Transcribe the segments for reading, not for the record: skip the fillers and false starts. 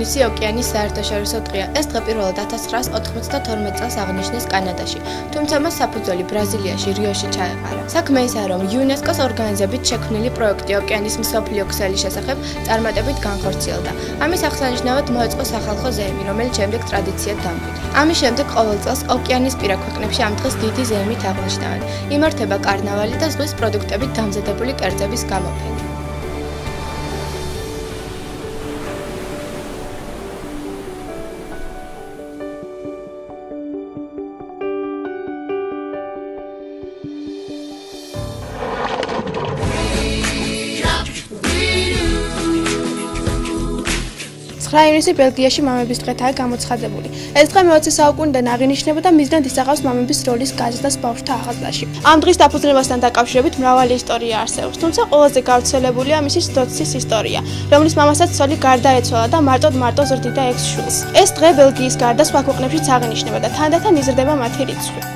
ივნისი ოკეანის საერთაშორისო დღეა. ეს დღე პირველად 1992 წელს აღნიშნეს კანადაში, თუმცა მას საფუძველი ბრაზილიაში, რიოში ჩაეყარა. საქმე ისაა, რომ იუნესკოს ორგანიზებით შექმნილი პროექტი ოკეანის მსოფლიო ქსელის შესახებ წარმატებით განხორციელდა. ამის აღსანიშნავად მოეწყო სახალხო ზეიმი, რომელიც შემდეგ ტრადიციად დამკვიდრდა. ამის შემდეგ ყოველ წელს ოკეანისპირა ქვეყნებში ამ დღეს დიდი ზეიმით აღნიშნავენ. იმართება კარნავალი და ზღვის პროდუქტებით დამზადებული კერძების გამოფენა. ივნისი ბელგიაში მამების დღეთაა გამოცხადებული. ეს დღე მე-20 საუკუნიდან აღინიშნებოდა მიზნად ისახავს მამების როლის გაზრდას ბავშვთა აღზრდაში. ამ დღის დაფუძნებასთან დაკავშირებით მრავალი ისტორია არსებობს, თუმცა ყველაზე გავრცელებულია მისი სდოცის ისტორია, რომლის მამასაც ცოლი გარდაეცვალა და მარტო ზრდიდა 6 შვილს. ეს დღე ბელგიის გარდა სხვა ქვეყნებშიც აღინიშნება და თანდათან იზრდება მათი რიცხვი.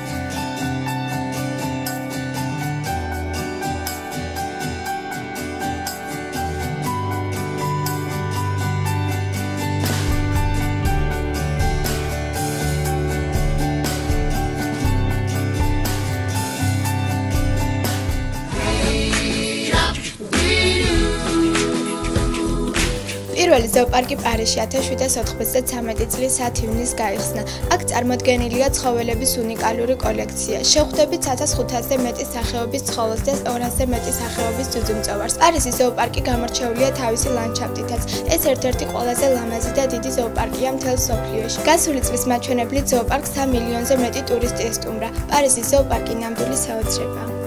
პირველი ზოოპარკი პარიზში 1793 წლის 10 ივნისს გაიხსნა. აქ წარმოდგენილია ცხოველების უნიკალური კოლექცია. შეხვდებით 1500-ზე მეტი სახეობის ცხოველს და 200-ზე მეტი სახეობის ძუძუმწოვარს. პარიზის ზოოპარკი გამორჩეულია თავისი ლანდშაფტითაც. ეს ერთ-ერთი ყველაზე ლამაზი და დიდი ზოოპარკია მთელ მსოფლიოში. გასული წლის მაჩვენებლით ზოოპარკს 3 მილიონზე მეტი ტურისტი ესტუმრა. პარიზის ზოოპარკი ნამდვილი საოცრებაა.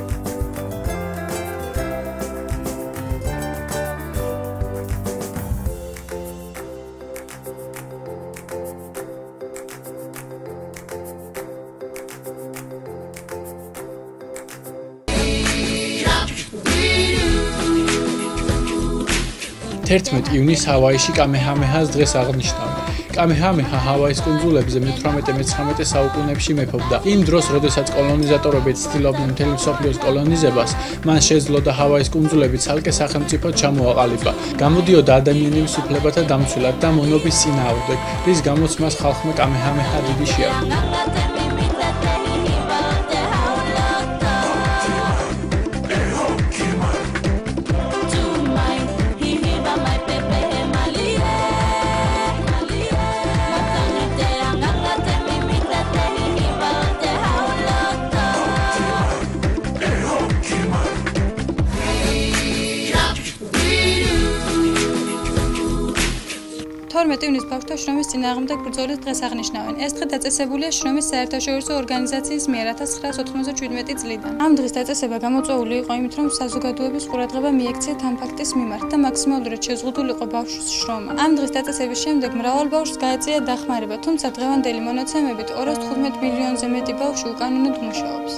ივნისს ჰავაიში კამეჰამეჰას დღეს აღნიშნავენ. კამეჰამეჰა ჰავაის კუნძულებზე მე-18-მე-19 საუკუნეებში მეფობდა. იმ დროს, როდესაც კოლონიზატორები ცდილობდნენ მთელი მსოფლიოს კოლონიზებას, მან შეძლო და ჰავაის კუნძულები ცალკე სახელმწიფოდ ჩამოაყალიბა. გამოდიოდა ადამიანების უფლებათა დამცველად და მონობის წინააღმდეგ, რის გამოც მას ხალხმა კამეჰამეჰა დიდი შეარყია. ივნისს ბავშვთა შრომის წინააღმდეგ ბრძოლის დღეს აღნიშნავენ. ეს დღე დაწესებულია შრომის საერთაშორისო ორგანიზაციის მიერ 1997 წლიდან. ამ დღის დაწესება გამოწვეული იყო იმით, რომ საზოგადოების ყურადღება მიექცეთ ამ ფაქტის მიმართ და მაქსიმალურად შეზღუდულიყო ბავშვის შრომა. ამ დღის დაწესების შემდეგ მრავალ ბავშვს გაეწია დახმარება, თუმცა დღევანდელი მონაცემებით 215 მილიონზე მეტი ბავშვი უკანონოდ მუშაობს.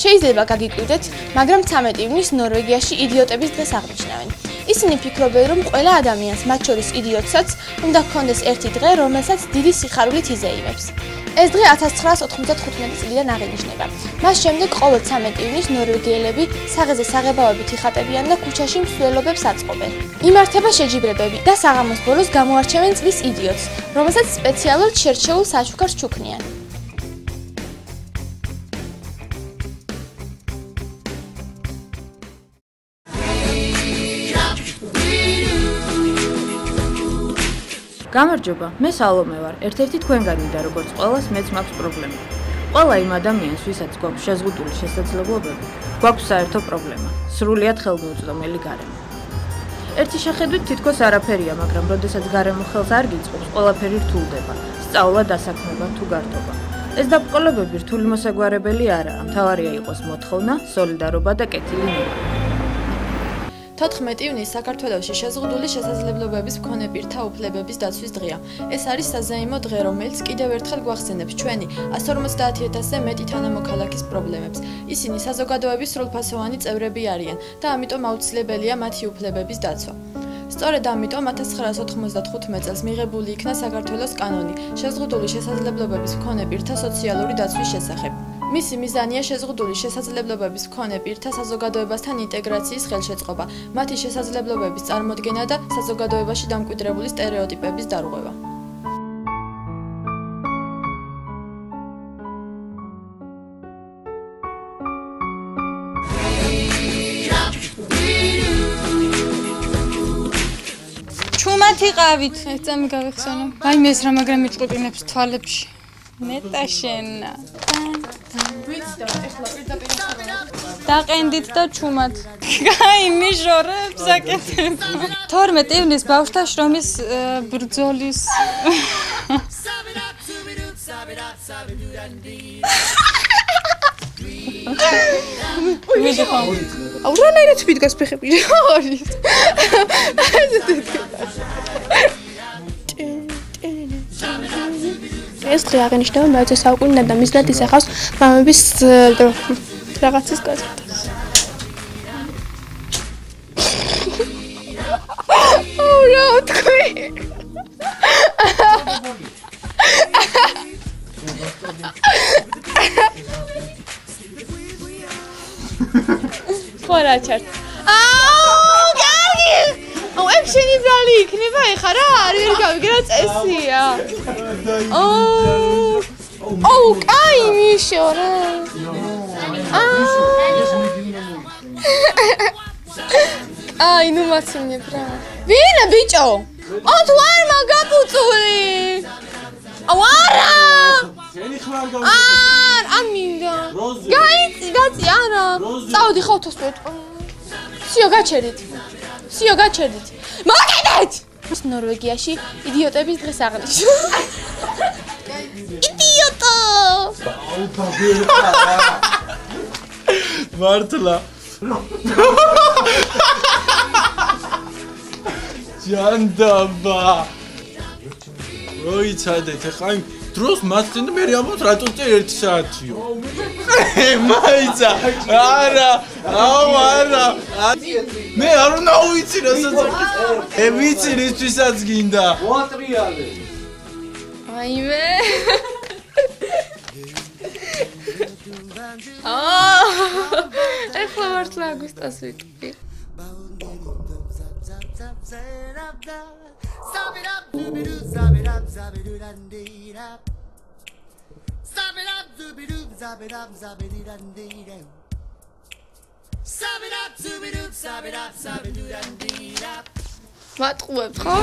შეიძლება გაგიკვირდეთ, მაგრამ 13 ივნისს ნორვეგიაში იდიოტების დღეს აღნიშნავენ. ისინი ფიქრობენ, რომ ყველა ადამიანს, მათ შორის იდიოტსაც, უნდა ჰქონდეს ერთი დღე, რომელსაც დიდი სიხარულით იზეიმებს. ეს დღე 1995 წლიდან აღინიშნება. მას შემდეგ ყოველ 13 ივნისს ნორვეგიელები საღეზე საღებავებით იხატებიან და ქუჩაში მსვლელობებს აწყობენ. იმართება შეჯიბრებები და საღამოს ბოლოს გამოარჩევენ წლის იდიოტს, რომელსაც სპეციალურად შერჩეულ საჩუქარს ჩუქნიან. გამარჯობა, მე სალომე ვარ. ერთ-ერთი თქვენგანი და როგორც ყველას მეც მაქვს პრობლემა. ყველა იმ ადამიანს, ვისაც გვაქვს შეზღუდული შესაძლებლობები, გვაქვს საერთო პრობლემა, სრულიად ხელმოუწვდომელი გარემო. ერთი შეხედვით თითქოს არაფერია, მაგრამ როდესაც გარემო ხელს არ გიწყობს, ყველაფერი რთულდება, სწავლა, დასაქმება თუ გართობა. ეს დაბრკოლებები რთული მოსაგვარებელი არაა, მთავარია იყოს მოთხოვნა, სოლიდარობა და კეთილი ნება. 14 ივნისი საქართველოში შეზღუდული შესაძლებლობების მქონე პირთა უფლებების დაცვის დღეა. ეს არის საზეიმო დღე, რომელიც კიდევ ერთხელ გვახსენებს ჩვენი 150,000-ზე მეტი თანამოქალაქის პრობლემებს. ისინი საზოგადოების სრულფასოვანი წევრები არიან და ამიტომ აუცილებელია მათი უფლებების დაცვა. სწორედ ამიტომ 1995 წელს მიღებული იქნა საქართველოს კანონი შეზღუდული შესაძლებლობების მქონე პირთა სოციალური დაცვის შესახებ. მისი მიზანია შეზღუდული შესაძლებლობების მქონე პირთა საზოგადოებასთან ინტეგრაციის ხელშეწყობა, მათი შესაძლებლობების წარმოდგენა და საზოგადოებაში დამკვიდრებული სტერეოტიპების დარღვევა. ჩუმად იყავით. ეცამი გავიხსენო. აი მე ეს რა მაგრამ მიჭყუპინებს თვალებში. ნეტა შენა. დაყენდით და ჩუმად. აი მიშორებს აკეთებ. 12 ივნის ბავშვთა შრომის ბრძოლის აურანაირად ვიდგას ფეხები არის. ეს დღე აღინიშნება მე-20 საუკუნიდან და მიზნად ისახავს მამების რაღაცის გაზრდას. რა თქვი? ხორა ჩართ. კარგი. ეფშენი ბრალი იქნება ეხა რა არის ვერ გავიგე რა წესია. კაი მიშორა. აი ნუ მაცინებ რა. ვინა ბიჭო? თუ არ მაგაპუწული. არა. შენი ხმარ გავიგე. ამინდა. გაწი არა. წავდი ხავთოს მეტყო. სიო გაჩერდით. მოგედეთ! ნორვეგიაში იდიოტების დღეს აღნიშნა. იდიოტო! მართლა. ჯანდაბა. როიცადეთ, ხა იმ დროს მასწინ და მე ამბობთ რატო წე 1 საათიო. მაიცა. არა. მე არ უნდა ვიცი რასაც. ვიცი რისთვისაც გინდა. მოატრიალე. აიმე. ეხლა მართლა აგვისტას ვიტყვი. მატყუებთ ხო?